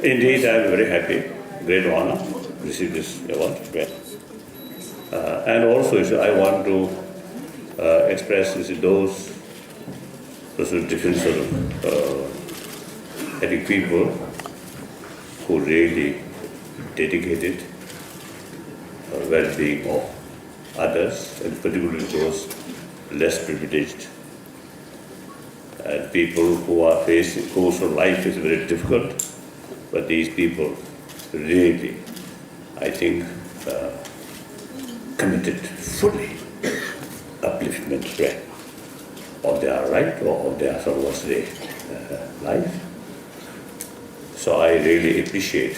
Indeed, I am very happy, great honor to receive this award. And also, I want to express those different sort of ethnic people who really dedicated well-being of others, and particularly those less privileged and people who are facing, whose life is very difficult. But these people really, I think, committed fully upliftment of their right or of their sort of life. So I really appreciate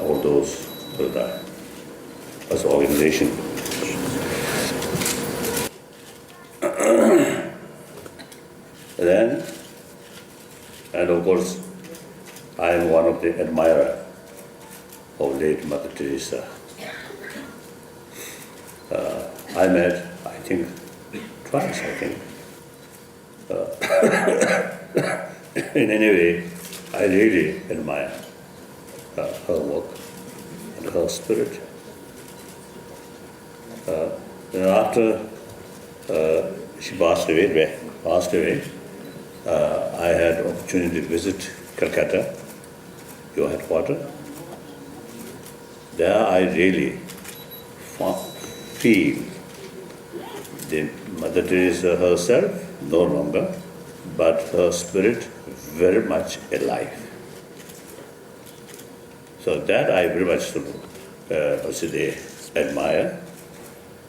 all those as organization. Then, and of course, I am one of the admirers of late Mother Teresa. I met, I think, twice, In any way, I really admire her work and her spirit. After she passed away, I had opportunity to visit Calcutta, your headquarters. There I really feel the Mother Teresa herself no longer, but her spirit very much alive. So that I very much admire.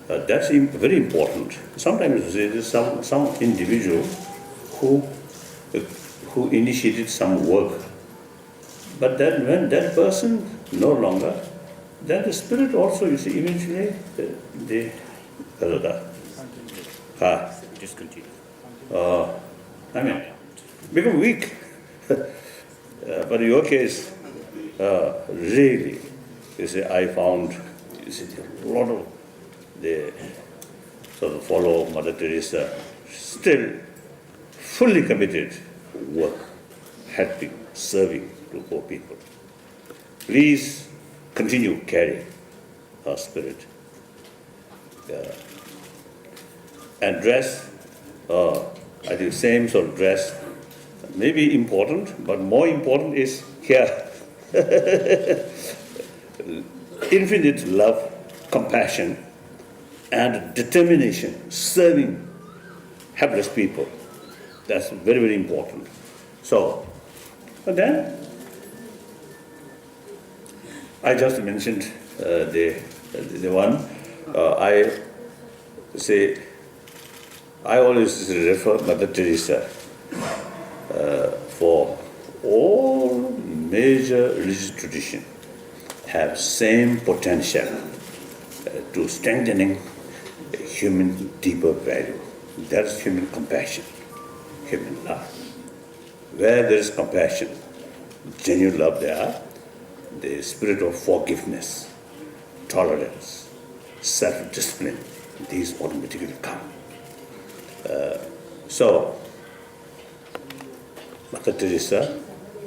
That's very important. Sometimes there is some individual who initiated some work, but then when that person no longer, then the spirit also, eventually discontinue. Become weak. But in your case, really, I found a lot of the sort of follow Mother Teresa still fully committed work, helping, serving to poor people. Please continue carrying her spirit. And dress, I think same sort of dress, may be important, but more important is here. Infinite love, compassion, and determination, serving helpless people. That's very, very important. So, and then I just mentioned the one. I always refer Mother Teresa for all major religious traditions have same potential to strengthening human deeper value. That is human compassion, human love. Where there is compassion, genuine love there, the spirit of forgiveness, tolerance, self-discipline, these automatically come. So, Mother Teresa,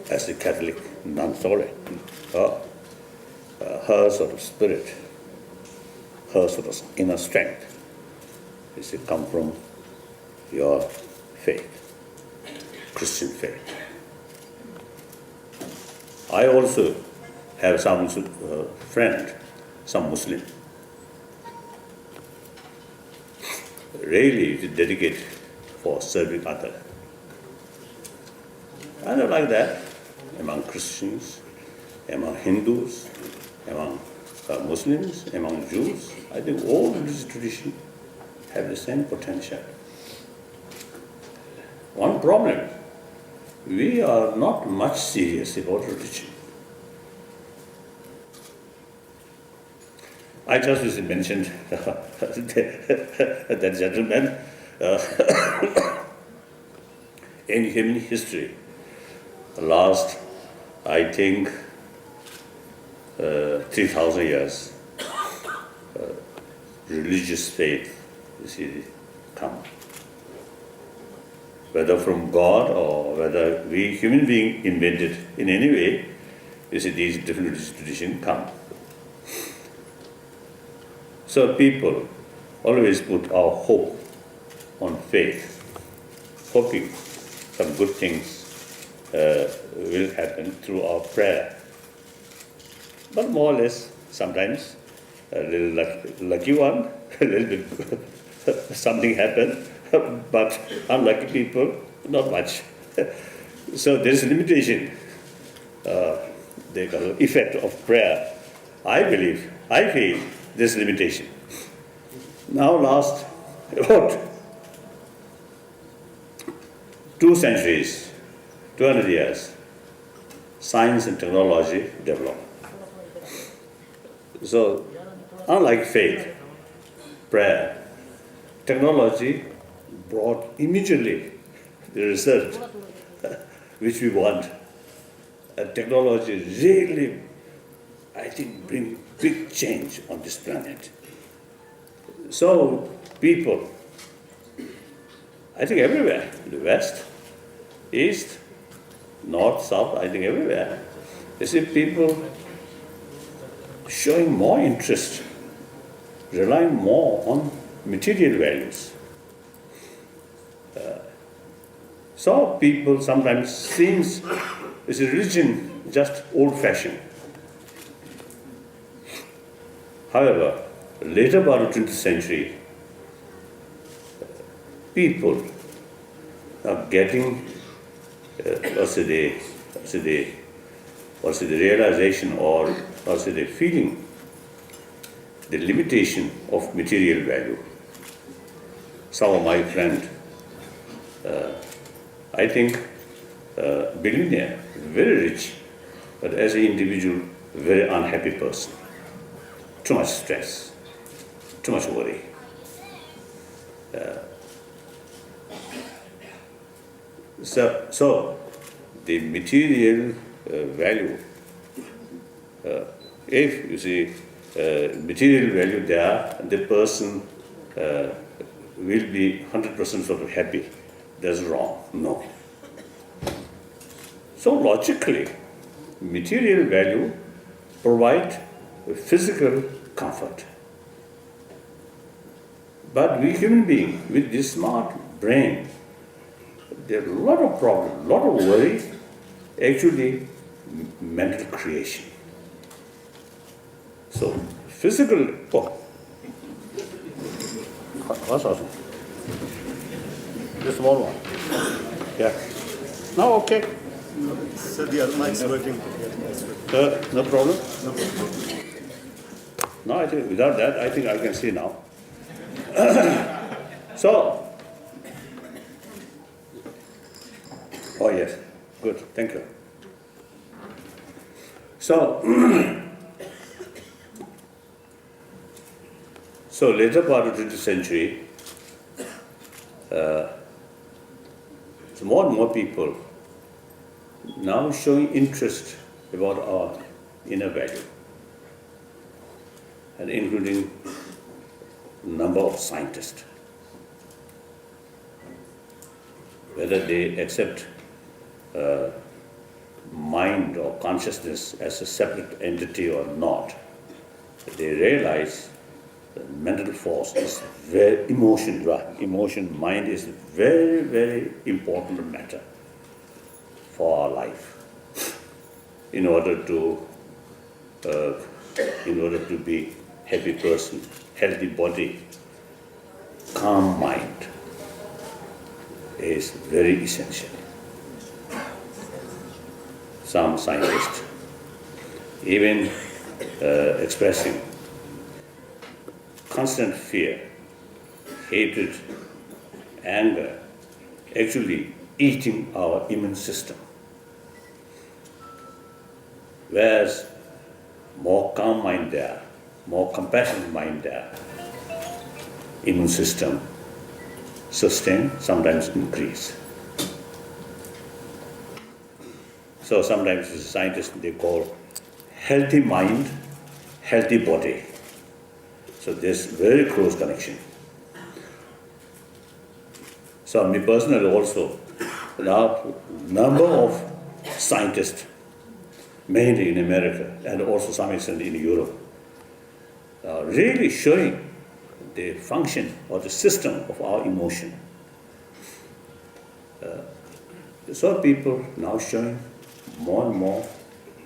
as a Catholic non-tolerant, her sort of spirit, her sort of inner strength, is come from your faith, Christian faith. I also have some friend, some Muslim, really dedicate for serving others. I don't like that among Christians, among Hindus, among Muslims, among Jews. I think all religious traditions have the same potential. One problem, we are not much serious about religion. I just mentioned that gentleman in human history, the last, I think, 3,000 years, religious faith, come. whether from God or whether we human being invented in any way, you see these different traditions come. So people always put our hope on faith, hoping some good things will happen through our prayer. But more or less, sometimes a little lucky one, a little bit something happened, but unlucky people, not much. So there is a limitation, the effect of prayer. I feel this limitation. Now last about 2 centuries, 200 years, science and technology developed. So, unlike faith, prayer, technology brought immediately the result which we want. And technology really, I think, bring big change on this planet. So, people, I think everywhere, the West, East, North, South, I think everywhere, you see people showing more interest, relying more on material values. So people sometimes seems is a religion just old-fashioned. However, later part of 20th century, people are getting the realization or the feeling the limitation of material value. Some of my friends, I think, billionaire, very rich, but as an individual, very unhappy person. Too much stress, too much worry. So the material value, if you see material value there, the person will be 100% sort of happy. That's wrong. No. So logically, material value provide physical comfort. But we human beings with this smart brain, there are a lot of problems, a lot of worry, actually mental creation. So physical, what's awesome? The small one. Yeah. No, okay. So the other mic's working. No problem? No problem. No, I think without that, I think I can see now. So, oh yes, good, thank you. So, so later part of the 20th century, so more and more people now showing interest about our inner value, and including number of scientists, whether they accept mind or consciousness as a separate entity or not, they realize that mental force is very emotion, mind is very, very important matter for our life. In order to be happy person, healthy body, calm mind is very essential. Some scientists even expressing constant fear, hatred, anger, actually eating our immune system. Whereas more calm mind there, more compassionate mind there, immune system sustain, sometimes increase. So sometimes as scientists they call healthy mind, healthy body. So there's very close connection. So me personally also, now number of scientists, mainly in America and also some extent in Europe, really showing the function or the system of our emotion. So people now showing more and more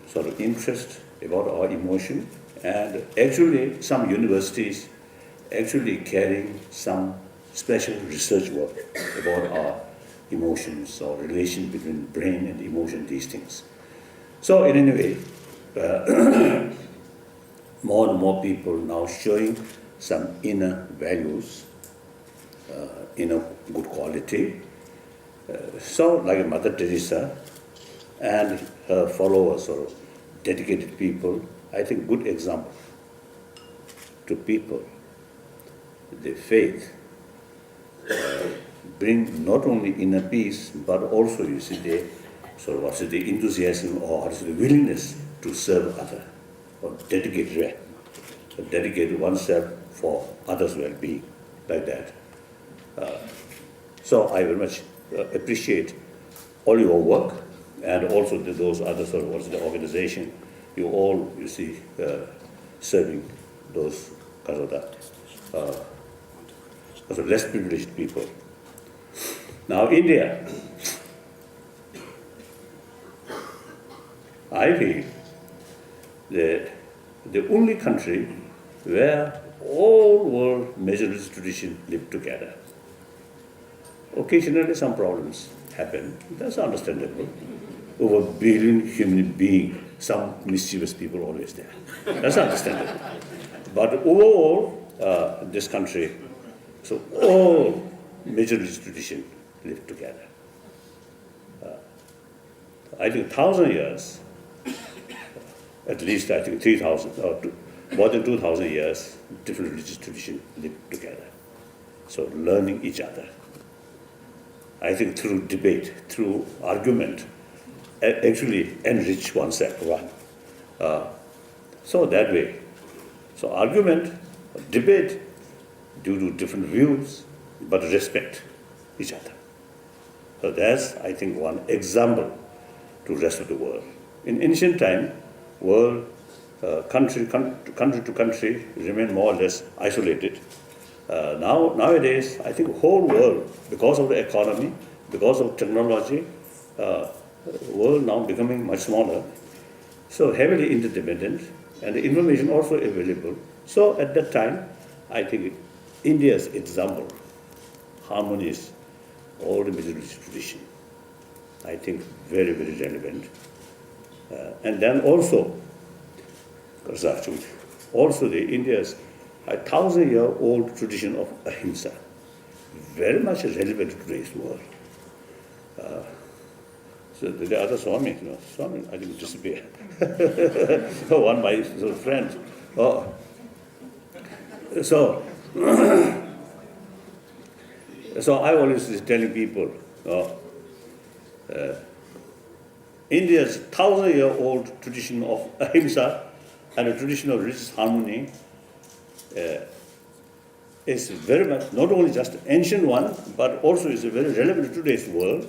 sort of interest about our emotion, and actually some universities actually carrying some special research work about our emotions or relation between brain and emotion, these things. So in any way, more and more people now showing some inner values, inner good quality. So like Mother Teresa and her followers or dedicated people, I think good example to people. The faith bring not only inner peace, but also, you see, the enthusiasm or the willingness to serve others, or dedicate oneself for others' well-being, like that. So I very much appreciate all your work, and also those other sort of the organization, you all, you see, serving those kind of that, less privileged people. Now India, I feel that the only country where all world major religious traditions live together. Occasionally some problems happen, that's understandable. Over a billion human beings, some mischievous people always there. That's understandable. But overall, this country, so all major religious traditions live together. I think 1,000 years, at least I think 3,000 or more than 2,000 years, different religious traditions live together. So learning each other. I think through debate, through argument, actually enrich oneself, one. So that way. So argument, debate, due to different views, but respect each other. So that's, I think, one example to rest of the world. In ancient time, world, country to country remain more or less isolated. Nowadays, I think whole world, because of the economy, because of technology, world now becoming much smaller, so heavily interdependent, and the information also available. So at that time, I think India's example, harmonies, all the major religious tradition, I think very, very relevant. And then also, also the India's 1,000-year-old tradition of ahimsa, very much relevant to today's world. So the other Swami, Swami, I think disappear. One my friend. Oh. So I always is telling people, India's 1,000-year-old tradition of ahimsa and a tradition of religious harmony is very much, not only just an ancient one, but also is very relevant to today's world.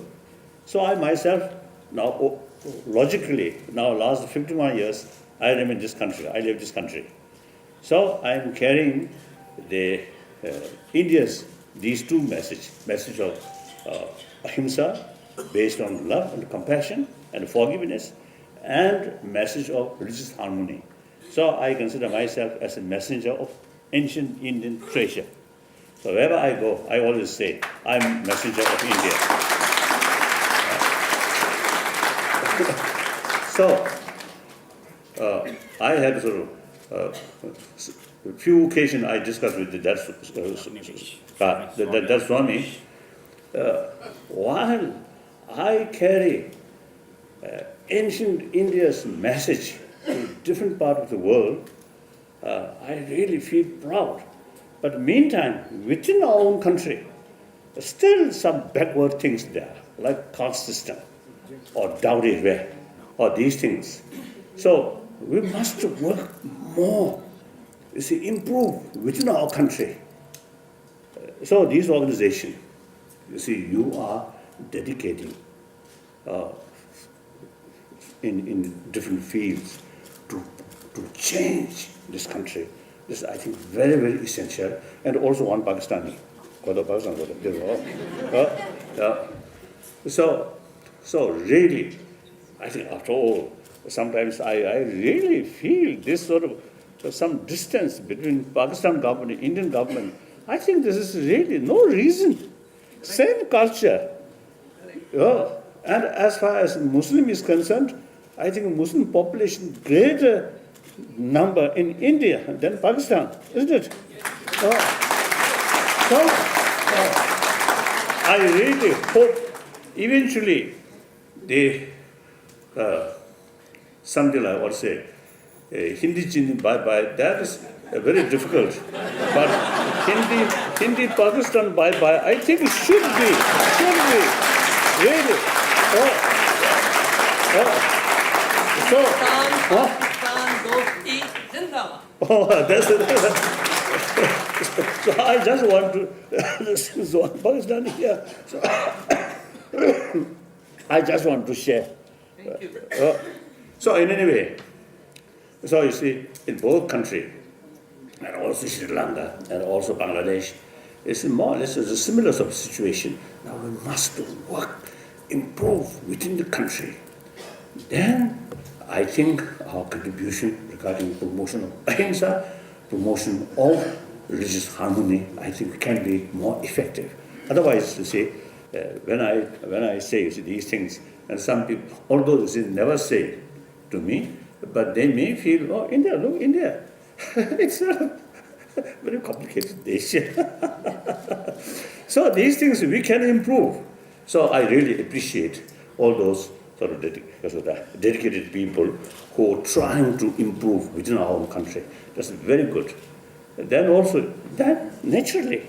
So I myself, now logically, now last 51 years, I remain in this country, I live in this country. So I am carrying the India's, these two message of ahimsa, based on love and compassion and forgiveness, and message of religious harmony. So I consider myself as a messenger of ancient Indian treasure. So wherever I go, I always say, I'm messenger of India. So I had sort of a few occasions I discussed with that Swami. While I carry ancient India's message to different parts of the world, I really feel proud. But meantime, within our own country, still some backward things there, like caste system or dowry way, or these things. So we must work more, you see, improve within our country. So these organizations, you see, you are dedicating in different fields to change this country. This is, I think, very, very essential. And also one Pakistani. So really, I think after all, sometimes I really feel this sort of some distance between Pakistan government and Indian government. I think this is really no reason. Same culture. And as far as Muslim is concerned, I think Muslim population greater number in India than Pakistan, isn't it? I really hope eventually something like what say, Hindi Chindi bye bye, that is very difficult. But Hindi Pakistan bye bye, I think it should be, really. That's it. So I just want to, so Pakistan here. So I just want to share. Thank you. So in any way, so you see, in both countries, and also Sri Lanka, and also Bangladesh, it's more or less a similar sort of situation. Now we must work, improve within the country. Then I think our contribution regarding promotion of ahimsa, promotion of religious harmony, I think can be more effective. Otherwise, you see, when I say you see, these things, and some people, although they never say to me, but they may feel, oh, India, look, India. It's a very complicated nation. So these things we can improve. So I really appreciate all those sort of dedicated people who are trying to improve within our own country. That's very good. Then also, that naturally,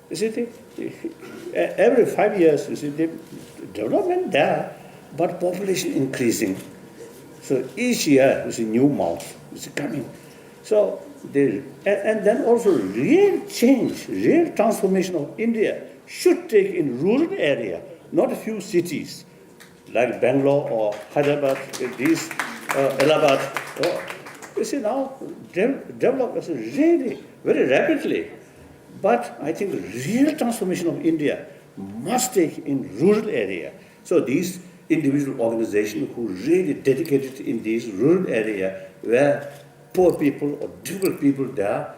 you see, every 5 years, you see, the development there, but population increasing. So each year, you see, new mouths is coming. So, and then also real change, real transformation of India should take in rural area, not a few cities like Bangalore or Hyderabad, these Allahabad. You see now develop really very rapidly. But I think the real transformation of India must take in rural area. So these individual organizations who really dedicated in these rural area where poor people or difficult people there,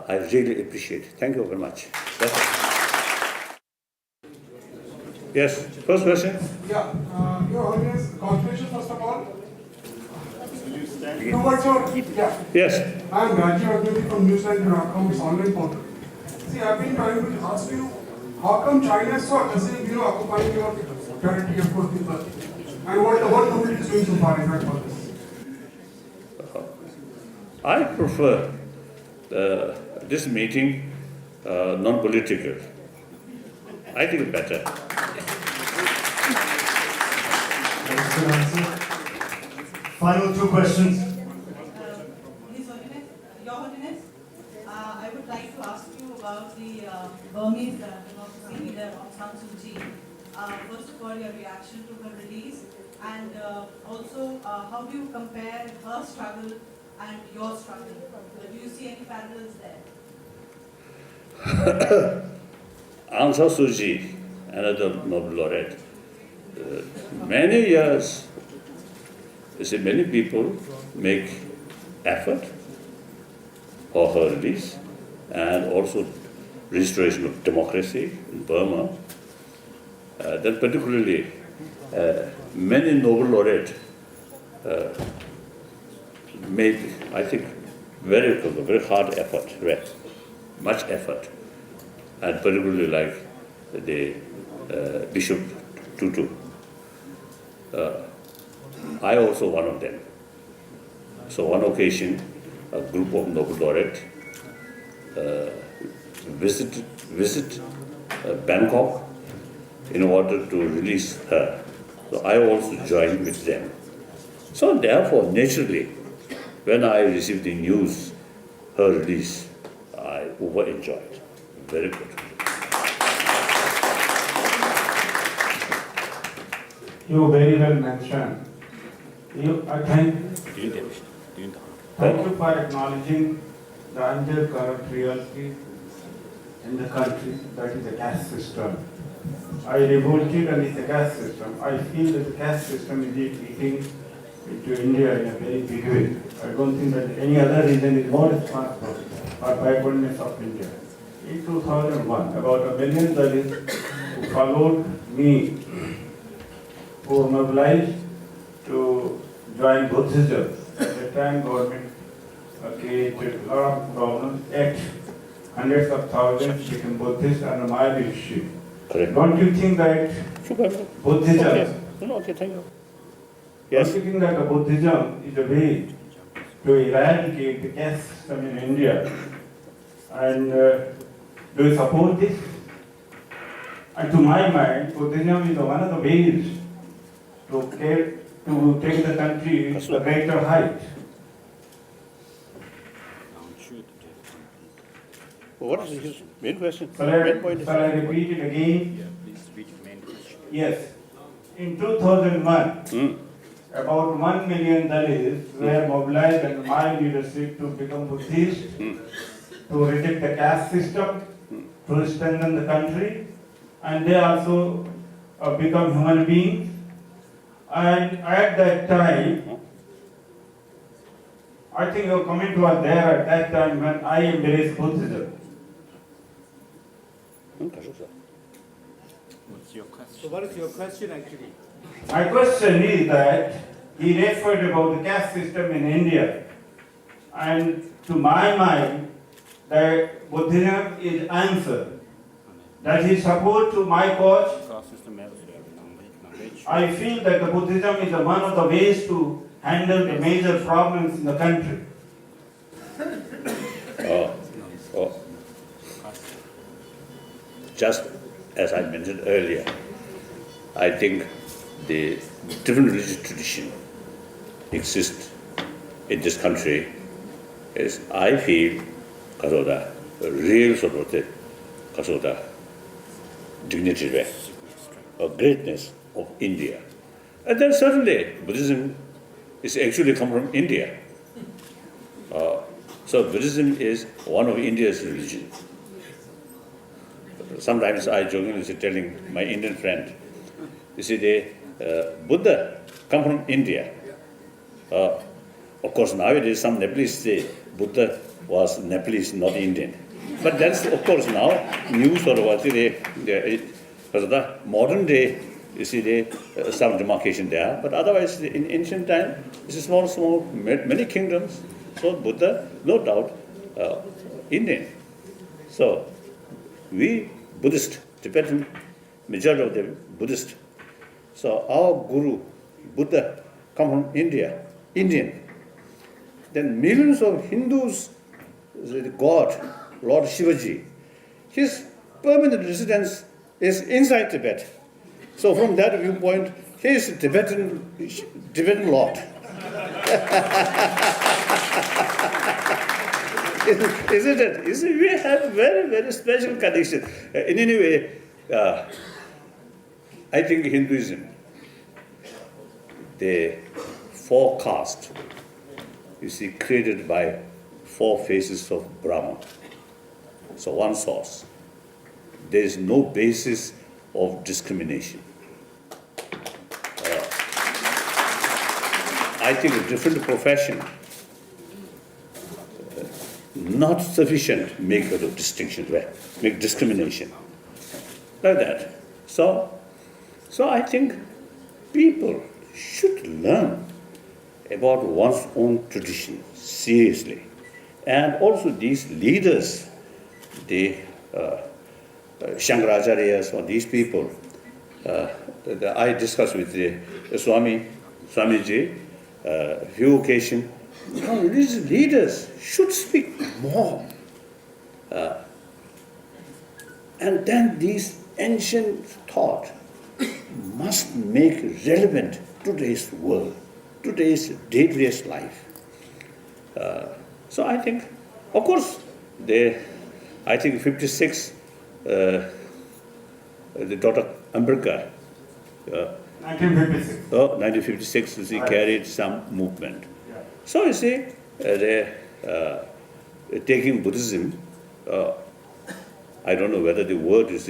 I really appreciate. Thank you very much. Yes, first question. Yeah, Your Holiness, congratulations first of all. Two words on, yeah. Yes. I am Raju Agnani from newsline.com, it's online portal. See, I've been trying to ask you, how come China is so aggressive, occupying your territory of course, people? And what the world community is doing so far in fact for this? I prefer this meeting non-political. I think better. Final two questions. His Holiness, Your Holiness, I would like to ask you about the Burmese democracy leader Aung San Suu Kyi. First of all, your reaction to her release, and also how do you compare her struggle and your struggle? Do you see any parallels there? Aung San Suu Kyi, another Nobel laureate, many years, you see, many people make effort for her release and also restoration of democracy in Burma. Then particularly, many Nobel laureates made, I think, very hard effort, much effort, and particularly like the Bishop Tutu. I also one of them. So one occasion, a group of Nobel laureates visit Bangkok in order to release her. So I also joined with them. So therefore, naturally, when I received the news, her release, I over-enjoyed. Very good. you very well mentioned. I thank you for acknowledging the undercurrent reality in the country, that is the caste system. I revolted against the caste system. I feel that the caste system is eating into India in a very big way. I don't think that any other reason is more responsible for backwardness of India. In 2001, about 1 million Dalits who followed me, who were mobilized to join Buddhism. At the time, government created a lot of problems, yet hundreds of thousands became Buddhists under my leadership. Correct. Don't you think that Buddhism, Okay, thank you. don't Yes. you think that Buddhism is a way to eradicate the caste system in India? And do you support this? And to my mind, Buddhism is one of the ways to take the country to a greater height. What is his main question? Shall Main point shall I repeat it again? Yes. In 2001, about 1 million Dalits were mobilized under my leadership to become Buddhists, to reject the caste system, to strengthen the country, and they also become human beings. And at that time, I think your comment was there at that time when I embraced Buddhism. So what is your question actually? My question is that he referred about the caste system in India, and to my mind, that Buddhism is answer. That is support to my cause. I feel that the Buddhism is one of the ways to handle the major problems in the country. Just as I mentioned earlier, I think the different religious tradition exists in this country is, I feel, because of the real sort of the, because of the dignity of greatness of India. And then certainly Buddhism is actually come from India. So Buddhism is one of India's religion. Sometimes I jokingly say, telling my Indian friend, you see, the Buddha come from India. Of course, nowadays some Nepalese say Buddha was Nepalese, not Indian. But that's, of course, now new sort of what because the modern day, you see, some demarcation there. But otherwise, in ancient time, it's a small, many kingdoms. So Buddha, no doubt, Indian. So we Buddhist, Tibetan, majority of them Buddhist. So our Guru, Buddha, come from India, Indian. Then millions of Hindus, the God, Lord Shivaji, his permanent residence is inside Tibet. So from that viewpoint, he is a Tibetan Lord. Isn't it? You see, we have very special connection. In any way, I think Hinduism, the four castes, you see, created by four faces of Brahma. So one source. There is no basis of discrimination. I think a different profession, not sufficient make a distinction, make discrimination. Like that. So I think people should learn about one's own tradition seriously. And also these leaders, the Shankaracharyas or these people, I discussed with the Swamiji, few occasions, religious leaders should speak more. And then these ancient thought must make relevant today's world, today's day-to-day life. So I think, of course, I think 56, the Dr. Ambedkar, 1956. 1956, you see, carried some movement. Yeah. So you see, they taking Buddhism. I don't know whether the word is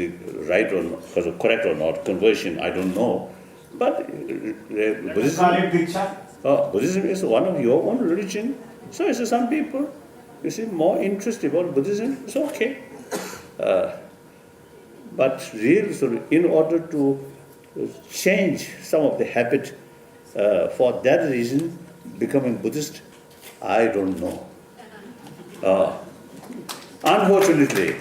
right or not, correct or not. Conversion, I don't know. But Let's call it Diksha. Buddhism is one of your own religion. So you see, some people, you see, more interest about Buddhism. It's okay. But really, so in order to change some of the habit, for that reason, becoming Buddhist, I don't know. Unfortunately,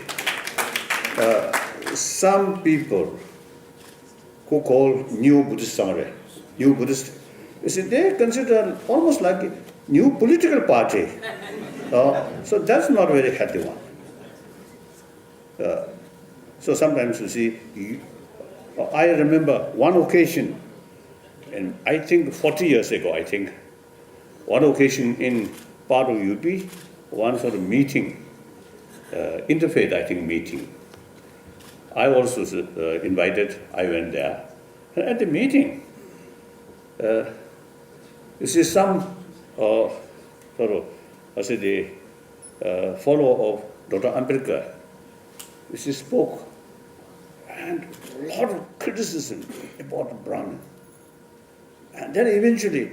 some people who call new Buddhist Samurai, new Buddhist, you see, they consider almost like a new political party. So that's not a very healthy one. So sometimes you see, I remember one occasion, and I think 40 years ago, one occasion in part of UP, one sort of meeting, interfaith, meeting. I also invited, I went there. And at the meeting, you see some the follower of Dr. Ambedkar, you see, spoke, and a lot of criticism about Brahmin. And then eventually,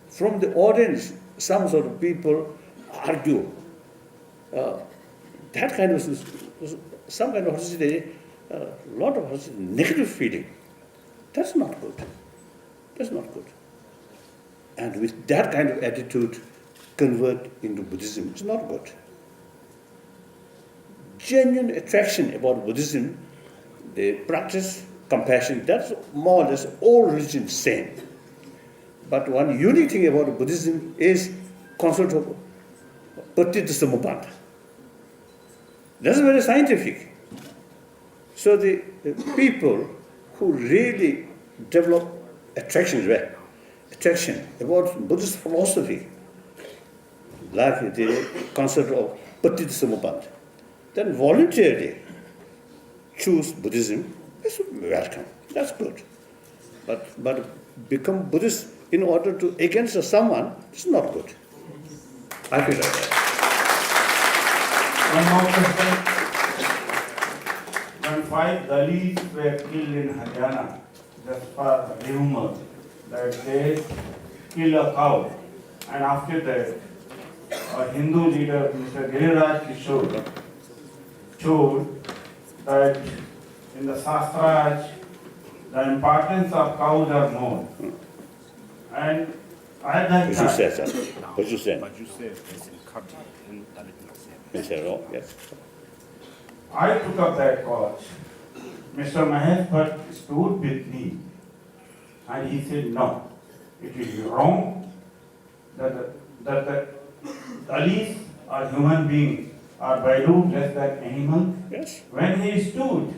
from the audience, some sort of people argue. That kind of, some kind of, a lot of negative feeling. That's not good. That's not good. And with that kind of attitude, convert into Buddhism is not good. Genuine attraction about Buddhism, the practice, compassion, that's more or less all religions same. But one unique thing about Buddhism is concept of Pattita Samuppada. That's very scientific. So the people who really develop attraction about Buddhist philosophy, like the concept of Pattita Samuppada, then voluntarily choose Buddhism, that's welcome. That's good. But become Buddhist in order to against someone, it's not good. I feel like that. One more question. When 5 Dalits were killed in Haryana, just for a rumor that they killed a cow, and after that, a Hindu leader, Mr. Giriraj Kishore, showed that in the Shastras, the importance of cows are known. And at that What time, you said, sir? What you said? But you said it's cut in Dalit. You said wrong, yes. I took up that cause. Mr. Mahesh Bhatt stood with me and he said, no, it is wrong that the Dalits are human beings, are by root less than animals. Yes. When he stood,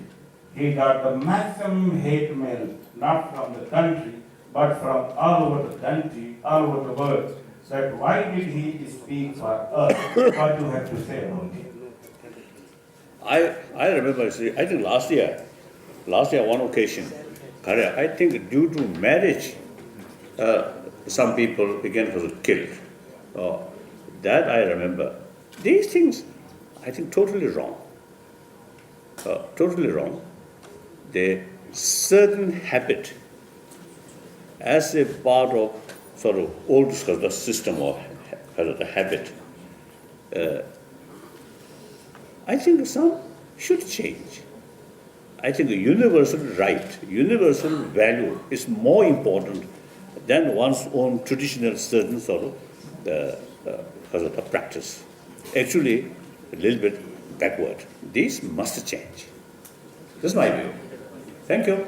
he got the maximum hate mail, not from the country, but from all over the country, all over the world, that why did he speak for us? What do you have to say about it? I remember, see, I think last year one occasion, I think due to marriage, some people again was killed. That I remember. These things, I think, totally wrong. Totally wrong. The certain habit as a part of sort of old system or the habit, I think some should change. I think a universal right, universal value is more important than one's own traditional certain sort of practice. Actually, a little bit backward. This must change. That's my view. Thank you.